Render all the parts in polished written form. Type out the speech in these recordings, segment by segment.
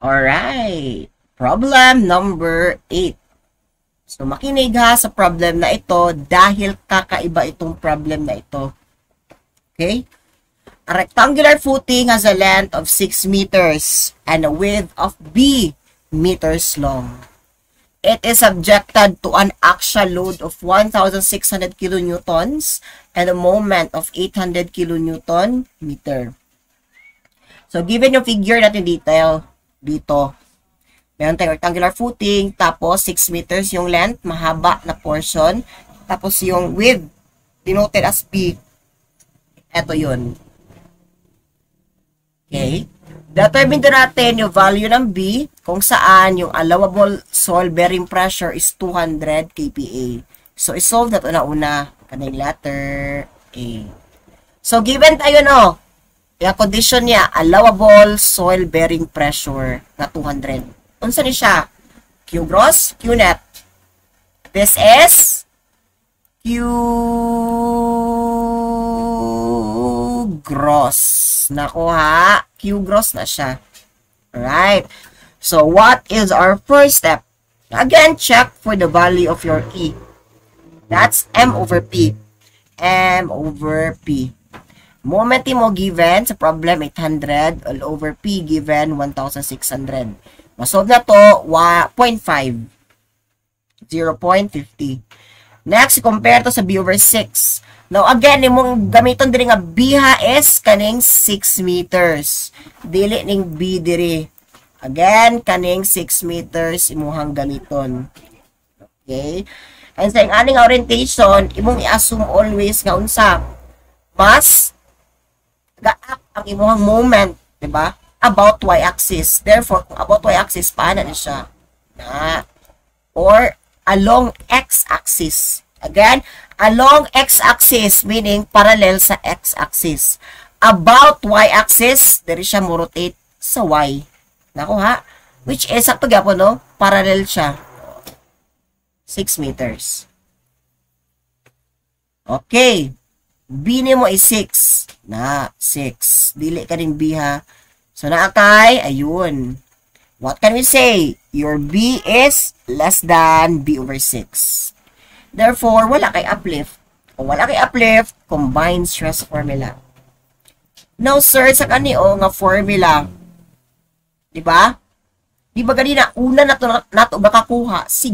Alright. Problem number 8. So, makinig ha sa problem na ito dahil kakaiba itong problem na ito. Okay? A rectangular footing has a length of 6 meters and a width of B meters long. It is subjected to an axial load of 1,600 kilonewtons and a moment of 800 kilonewton meter. So, given yung figure natin detail dito, meron tayong rectangular footing, tapos 6 meters yung length, mahaba na portion, tapos yung width, denoted as B, eto yun. Okay? Determine natin yung value ng B kung saan yung allowable soil bearing pressure is 200 kPa. So, isolve na ito na una. Kaning letter A. So, given tayo no, yung condition niya, allowable soil bearing pressure na 200. Unsa ni siya? Q gross, Q net. This is Q gross. Nako ha, Q gross na siya. Alright. So, what is our first step? Again, check for the value of your E. That's M over P. M over P. Moment mo given sa problem 800 all over P given 1,600. Masolve na to 0.5. 0.50. Next, compare to sa B over 6. Now, again, imong gamiton diri nga B ha is kaning 6 meters. Dili ning B diri. Again, kaning 6 meters imuhang gamiton. Okay? And sa aning orientation, imong i-assume always nga unsa mas gaak ang imuhang moment, di ba? About y-axis. Therefore, kung about y-axis, paano na siya? Na. Or along x-axis. Again, along x-axis, meaning parallel sa x-axis. About y-axis, diri siya mo rotate sa y. Nako ha? Which is, sakto gyapon no? Parallel siya. 6 meters. Okay. B ni mo is 6. Na, 6. Dili ka rin B ha. So, naakay, ayun. What can we say? Your B is less than B over 6. Therefore, wala kay uplift. Kung wala kay uplift, combined stress formula. Now, sir, sa kanio nga formula, di ba? Di ba ganina, una nato makakuha si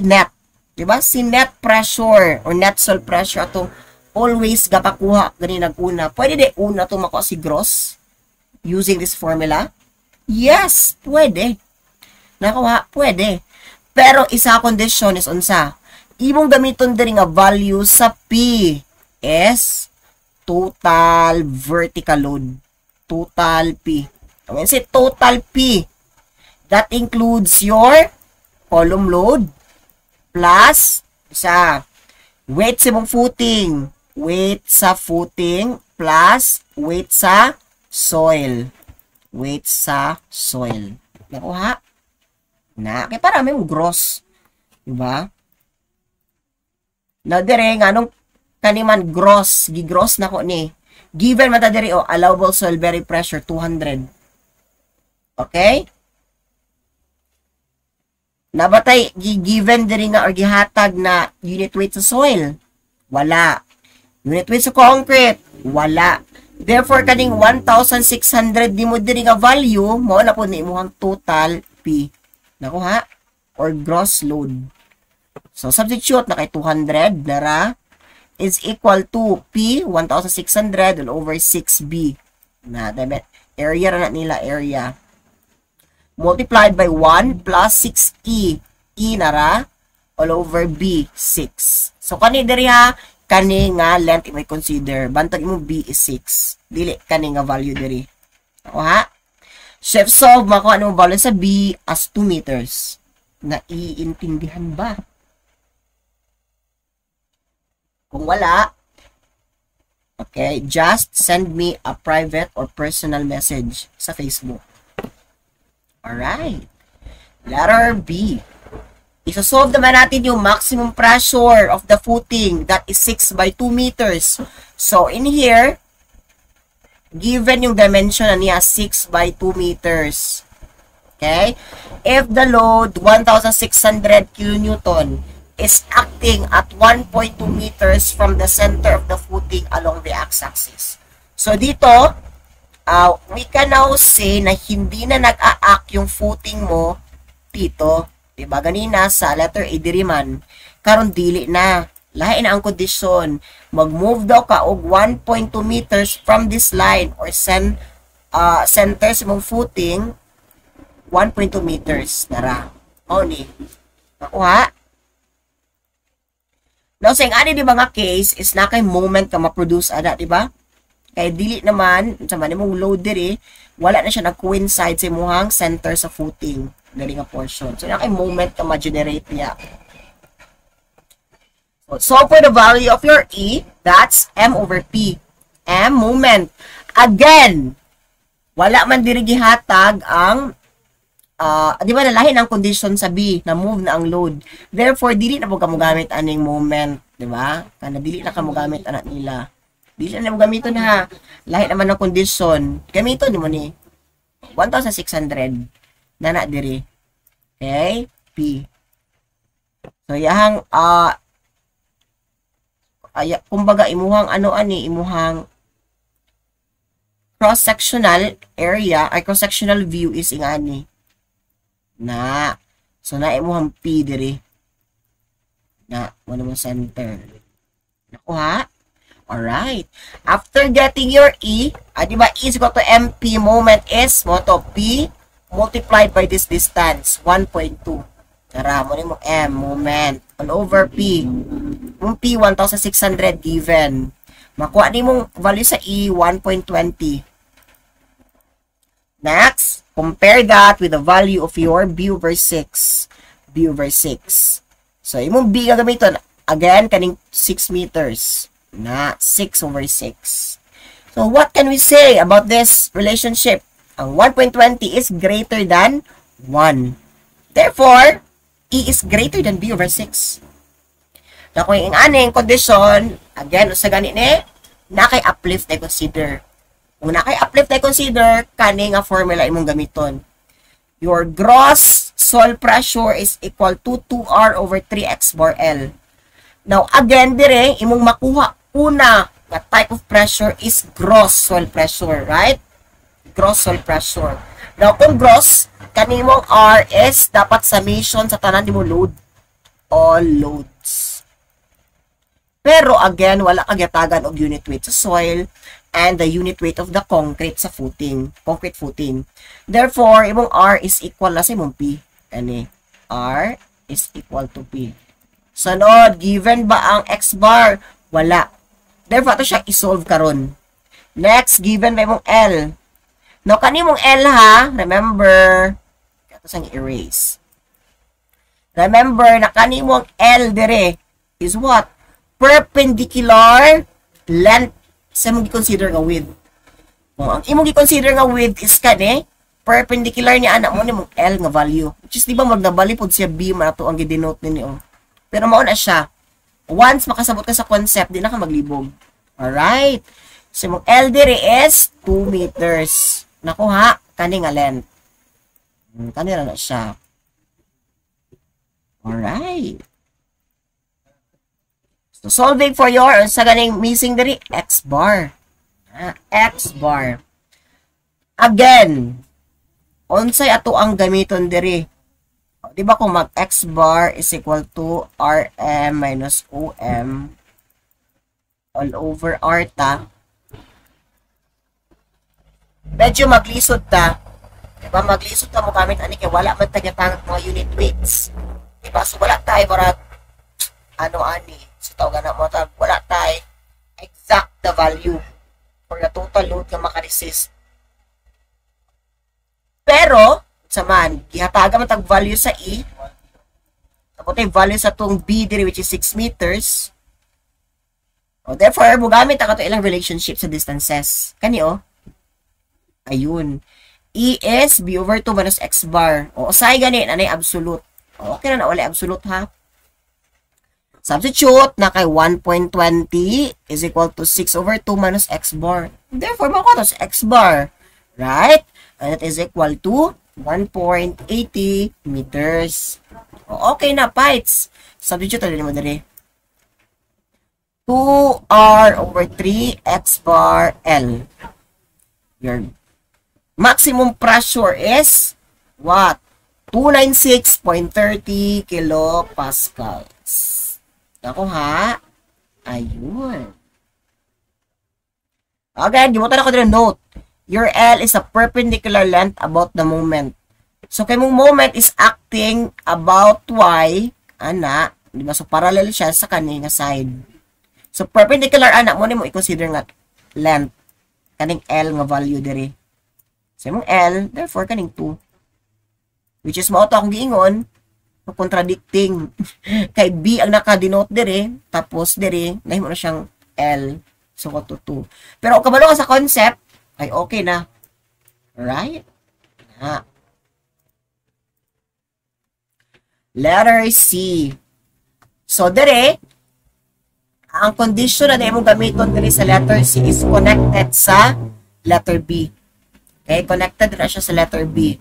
net. Di ba? Si net pressure or net soil pressure atong always gapakuha ganina una. Pwede de una to makuha si gross using this formula? Yes, pwede. Nakuha, pwede. Pero isa condition is unsa? Imong gamiton diri nga value sa P is total vertical load. Total P. When say total P, that includes your column load plus isa weight sa mong footing. Weight sa footing plus weight sa soil. Weight sa soil. Nakuha? Na, kaya parami mong gross. Diba? Na dire nga nung kaniman gross, gigross na ko ni. Given mata dire allowable soil bearing pressure 200. Okay? Nabatay given dire nga or gihatag na unit weight sa soil. Wala. Unit weight sa concrete, wala. Therefore kaning 1,600 di mo dire nga value, mao na po ni imong total P. Nako ha? Or gross load. So, substitute na kay 200 dara is equal to P, 1,600 all over 6B. Na, dapat, area na nila, area. Multiplied by 1 plus 6E. E nara, all over B, 6. So, kani diri ha, kani nga length i may consider. Bantag mo B is 6. Dili, kani nga value diri. Ako ha? Chef solve, makuha ano value sa B as 2 meters. Naiintindihan ba? Kung wala, okay, just send me a private or personal message sa Facebook. Alright. Letter B. Isosolve naman natin yung maximum pressure of the footing. That is 6 by 2 meters. So, in here, given yung dimension na niya 6 by 2 meters. Okay? If the load 1,600 kilonewton is acting at 1.2 meters from the center of the footing along the x-axis. So dito, we can now say na hindi na nag-a-act yung footing mo dito. Diba? Ganina sa letter A diriman, karon dili na. Lahi na ang kondisyon. Mag-move daw ka og 1.2 meters from this line or center sa mong footing 1.2 meters. Tara. O ni. Nakuha? Now, sa ani di ba nga case is na kay moment ka ma-produce ada, di ba? Kay dili naman, sa man mong load diri, wala na siya nag-coincide sa imong center sa footing diri nga portion. So, na kay moment ka ma-generate niya. So, for the value of your E, that's M over P. M, moment. Again, wala man diri gihatag ang di ba nalahin ang condition sa B na move na ang load. Therefore, dili na po kamo gamit aning moment, di ba? Kana dili na kamo gamit anak nila. Dili na mo gamiton ha. Lahi naman ang condition. Gamiton mo ni 1,600 na diri. Okay? P. So, yahang kumbaga imuhang imuhang cross-sectional area ay cross-sectional view is ingani na. So, na imuhang P diri. Na, wala mo center. Nakuha? Alright. After getting your E, diba E is equal to MP, moment is, mo to P multiplied by this distance, 1.2. Tara, mo mo M, moment, all over P. Yung P, 1,600 given. Makuha ni mong value sa E, 1.20. Next, compare that with the value of your B over 6. B over 6. So, imong B gagamiton, again, kaning 6 meters. Na 6 over 6. So, what can we say about this relationship? Ang 1.20 is greater than 1. Therefore, E is greater than B over 6. Na kung yung aning condition, again, sa ganit na kay uplift ay consider. Kung na kay uplift ay consider, kani nga formula imong gamiton. Your gross soil pressure is equal to 2R over 3X bar L. Now, again, dire, imong makuha una nga type of pressure is gross soil pressure, right? Gross soil pressure. Now, kung gross, kanimong R is dapat summation sa tanan di mo load. All loads. Pero, again, wala kagyatagan og unit weight sa soil and the unit weight of the concrete sa footing. Concrete footing. Therefore, imong R is equal na sa imong P. Ani, R is equal to P. Sunod, given ba ang X bar? Wala. Therefore, ito siya isolve karon. Next, given ba imong L? No, kanimong L ha, remember, ito sang erase. Remember, na kanimong L dire is what? Perpendicular length sa imong i-consider nga width. Ang imong i-consider nga width is kani, perpendicular ni anak mo ni mong L nga value. Which is, di ba, magnabali po siya B, mato ang gidenote ninyo. Pero mauna siya. Once makasabot ka sa concept, di na ka maglibog. Alright. So, mong L dire is 2 meters. Nakuha, kani nga length. Kani na siya. Alright. So, solving for your, sa ganing missing diri, X bar. X bar. Again, unsay ato ang gamiton diri. Di ba kung mag X bar is equal to RM minus OM all over R ta. Medyo maglisod ta. Di ba maglisod ta mo gamit ani kay wala man tagatang mga unit weights. Di ba? So wala tayo para ani. So tawagan na mo ta wala tayo exact the value for the total load nga makaresist. Pero sa man, gihataga man tag value sa E. Tapos yung value sa tong B diri which is 6 meters. O therefore, bugamit ako ito ilang relationship sa distances. Kani o? Ayun. E is B over 2 minus X bar. O usay gani, anay absolute. O, okay na wala absolute ha. Substitute na kay 1.20 is equal to 6 over 2 minus X bar. Therefore, makuha ito sa X bar. Right? And it is equal to 1.80 meters. O, okay na, Pites. Substitute tayo mo dali. 2R over 3 X bar L. Your maximum pressure is what? 296.30 kilopascals. Ako ha? Ayun. Okay, gimutan ako din note. Your L is a perpendicular length about the moment. So, kay mong moment is acting about Y, ana, di ba? So, parallel siya sa kaning side. So, perpendicular, ana, mo i-consider nga length. Kaning L nga value diri. So, mong L, therefore, kaning 2. Which is, mauto akong giingon, contradicting. Kay B ang naka-denote diri, tapos diri, nahimo na siyang L. So, to 2. Pero, kung kabalo ka sa concept, ay okay na. Right? Ha. Letter C. So, diri, ang condition na mo gamiton diri sa letter C is connected sa letter B. Okay? Connected na siya sa letter B.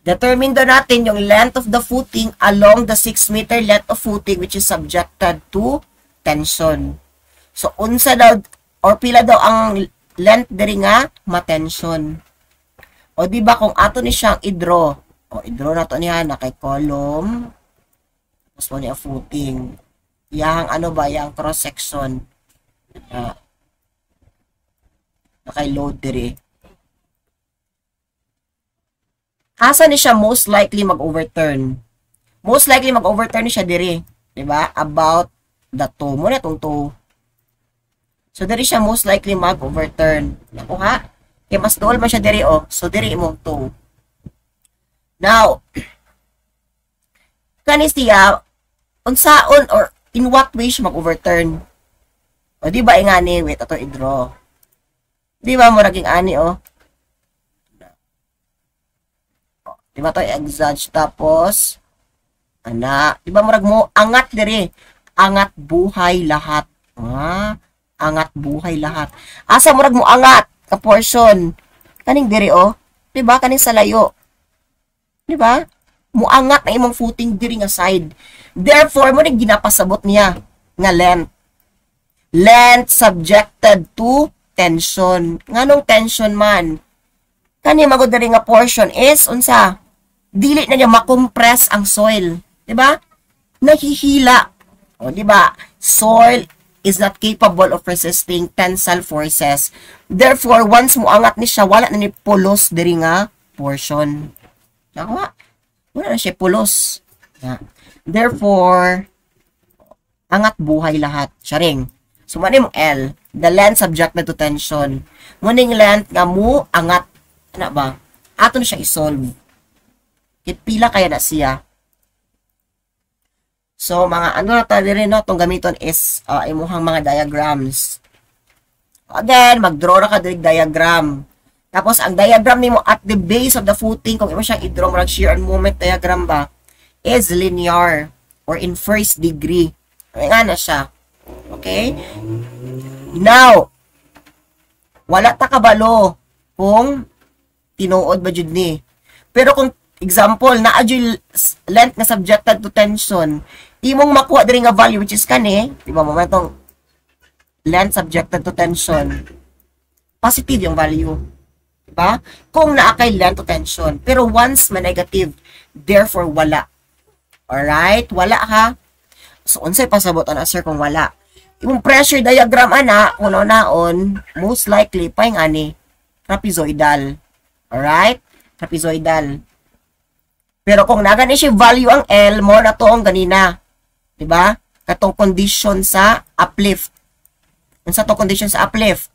Determine do natin yung length of the footing along the 6 meter length of footing which is subjected to tension. So, unsa daw, or pila daw ang length diri nga matension. O, di ba kung ato ni siyang i-draw, o, i-draw na to niya na kay column, tapos mo niya footing. Yang ano ba, yang cross-section, na kay load diri. Asa ni siya most likely mag-overturn? Most likely mag-overturn ni siya diri. Diba? About the toe. Muna itong toe. So, diri siya most likely mag-overturn. Ako ha? Kaya mas dool man siya diri, oh. So, diri mong toe. Now, kanis siya, unsaon or in what way siya mag-overturn? O, diba ingani? Wait, ito i-draw. Diba mo naging ani, oh? Diba to i-exage tapos ana, diba murag mo angat diri, angat buhay lahat. Angat buhay lahat. Asa murag mo angat ka portion kaning diri, oh. Diba kaning sa layo. Diba? Mo angat na imong footing diri nga side. Therefore mo ning ginapasabot niya nga length. Length subjected to tension. Nganong tension man? Kani magod diri nga portion is unsa? Dili na niya makompress ang soil, 'di ba? Nahihila. O 'di ba? Soil is not capable of resisting tensile forces. Therefore, once mo angat ni siya, wala na ni pulos diri nga portion. Nakuha? Wala na siya pulos. Therefore, angat buhay lahat. Sharing. So, maning L, the length subjected to tension. Muning length nga mo angat. Ano ba? Ato na siya isolve. Pila kaya na siya. So, mga ano na tayo rin, no? Itong gamiton is imuhang mga diagrams. Again, mag-draw na ka direct diagram. Tapos, ang diagram nimo at the base of the footing, kung imo siyang i-draw, mag shear and moment diagram ba, is linear or in first degree. Ay nga na siya. Okay? Now, wala ta kabalo kung tinuod ba jud ni. Pero kung example, na adjul length na subjected to tension, imong makuha diri nga value which is kani, di ba mo itong length subjected to tension, positive yung value. Di ba? Kung naa kay length to tension. Pero once man negative, therefore wala. Alright? Wala ha? So, unsay pasabot ana sir kung wala? Yung pressure diagram ana, unaon, most likely pa yung ani, trapezoidal. Alright? Trapezoidal. Pero kung nagani siya value ang L, more na to ang ganina. Diba? Katong condition sa uplift. Kung sa to condition sa uplift,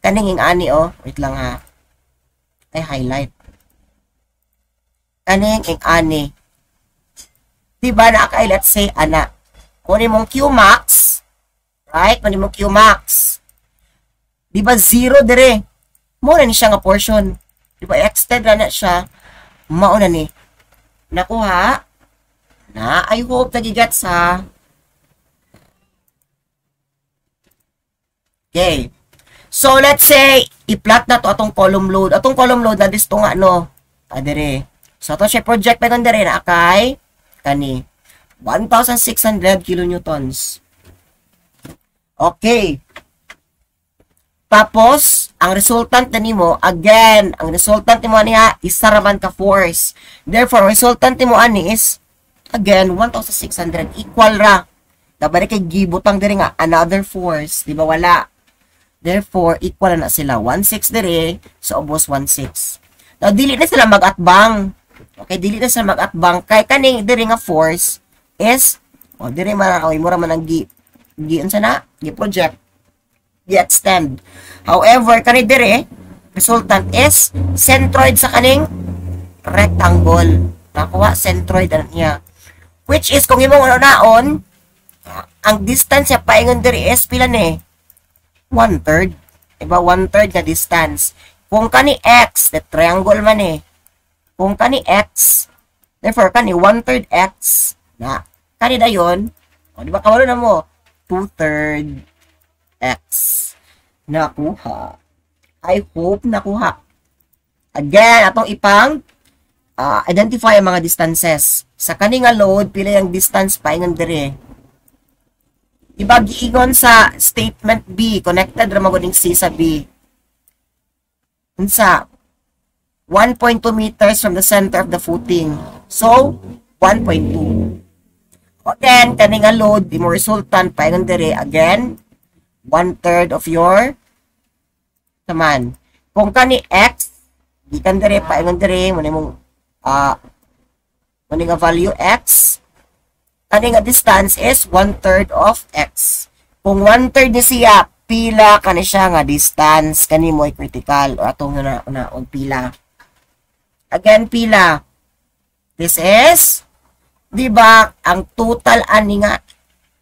kaning ing ani, oh. Wait lang ha. Ay, highlight. Kaning ing ani. Diba na kay, let's say, ana. Kunin mong Qmax, right? Kunin mong Qmax. Diba, 0 dire. More na ni siya nga portion. Diba, extend na siya. Mauna ni. Nakuha na, I hope nagigets ha. Okay. So, let's say, i-plot na to atong column load. Atong column load na disto nga, no? Adere. So, ito siya project pa dere na kay kani 1,600 kilonewtons. Okay. Tapos, ang resultant na nimo, again, ang resultant nimo niya, isa raman ka force. Therefore, resultant nimo ani is, again, 1,600. Equal ra. Dabari kay gibutang diri nga, another force. Di ba wala? Therefore, equal na sila. 1,600 diri, so ubos 1,600. Now, dili na sila mag-atbang. Okay, dili na sila mag-atbang. Kay kaning diri nga force is, diri man ako, mura man ang unsa na? Gi-project. Gi-extend. However, kani dire, resultant is centroid sa kaning rectangle. Nakuha, centroid na niya. Which is, kung imong naon, ang distance sa paingon dire is, pila ni? 1/3. Diba? 1/3 na distance. Kung kani x, the triangle man eh. Kung kani x, therefore, kani 1/3 x, na, kani dayon, diba, kamalo na mo, 2/3 x. Nakuha. I hope nakuha. Again, atong ipang identify ang mga distances. Sa kaninga load, pila yung distance pa ingon dire. Diba, giingon sa statement B, connected ramagoning C sa B. Unsa? 1.2 meters from the center of the footing. So, 1.2. Again, kaninga load, di mo resultant, paingon dire, again, 1/3 of your naman. Kung kani x, di kan dire, paingon dire, muna mong, muna nga value x, kaninga distance is 1/3 of x. Kung 1/3 ni siya, pila kani siya nga distance, kani mo critical, o atong na pila. Again, pila. This is, di ba, ang total ani nga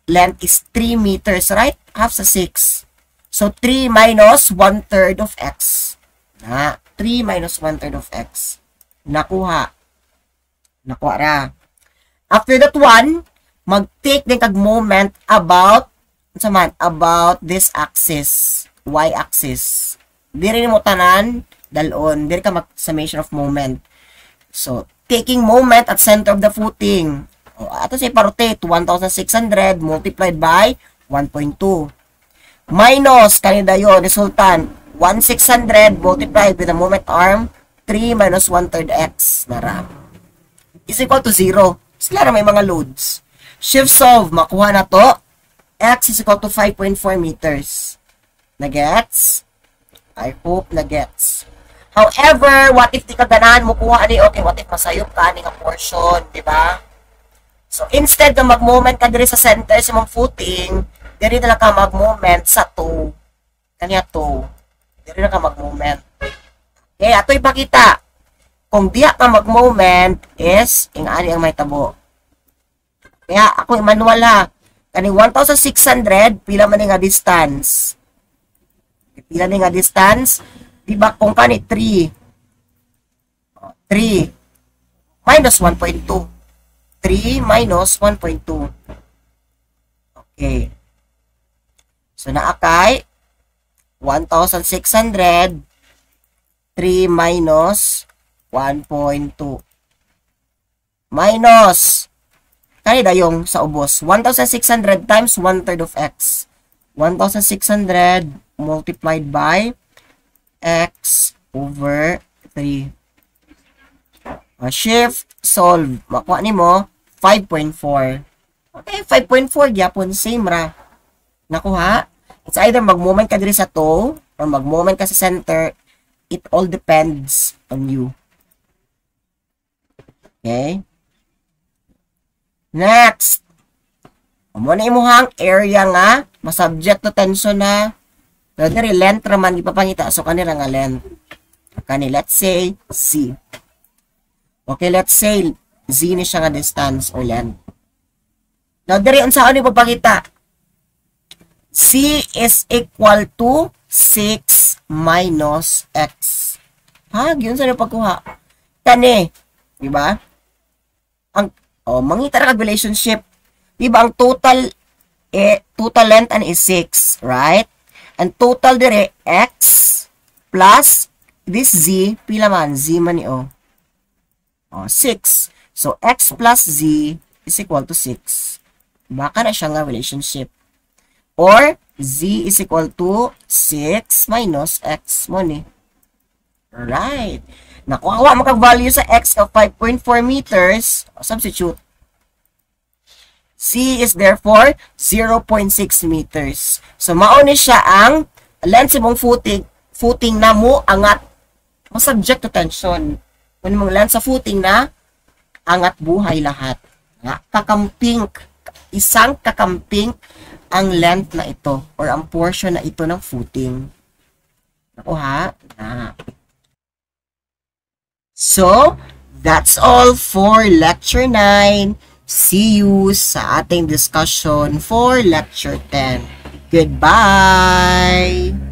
length is 3 meters, right? Half sa 6. So, 3 minus 1/3 of x. Na, 3 minus 1/3 of x. Nakuha. Nakuha ra. After that one, mag-take din kag moment about this axis, y-axis. Diri mo tanan, dalon, diri ka mag-summation of moment. So, taking moment at center of the footing. Ato say parotate, 1,600 multiplied by 1.2. Minus, kanina yun, resultant, 1,600 multiplied with the moment arm, 3 minus 1/3 x, nara. Is equal to 0. Sila na may mga loads. Shift solve, makuha na to. X is equal to 5.4 meters. Nagets? I hope nagets. However, what if di ka ganahan mo kuha ani, okay, what if masayop ka ani nga portion, di ba? So, instead na mag-moment ka diri sa center sa mong footing, diri na lang ka mag-moment sa toe. Kanya toe. Diri na ka mag-moment. Okay, ato ipakita. Kung diya ka mag-moment is, ingani ang may tabo. Kaya, ako manual ha. Kani 1,600, pila man nga distance. Pila nga distance. Diba, kung kani 3 minus 1.2. 3 minus 1.2. Okay. So, naakay 1,600 3 minus 1.2. Minus kanina yung sa ubos. 1,600 times 1/3 of x. 1,600 multiplied by x over 3. Shift, solve. Makuha ni mo, 5.4. Okay, 5.4. Yapon, same ra. Nakuha. It's either mag-moment ka diri sa toe or mag-moment ka sa center. It all depends on you. Okay? Next. Muna imuhang area nga, masubject to tension na. So, diri length raman ipapangita. So, kanila nga length. Kani, let's say, Z. Okay, let's say, Z ni siya nga distance or length. Now, diri, unsaan ipapangita? C is equal to 6 minus x. Ha? Yun sa pagkuha. Kani, di ba? Ang, mangita na relationship. Di ba, ang total, total length is 6, right? And total dire, x plus this z, pila man, z man ni o. 6. So, x plus z is equal to 6. Baka na siya nga relationship. Or, z is equal to 6 minus x mo ni. Right. Nakuha mo kag-value sa x of 5.4 meters. Substitute. C is therefore 0.6 meters. So, mauni siya ang length sa mong footing na mo angat. O subject to tension. Kung mong length sa footing na angat buhay lahat. Kakamping. Isang kakamping ang length na ito or ang portion na ito ng footing. Nakuha? So, that's all for Lecture 9. See you sa ating discussion for Lecture 10. Goodbye!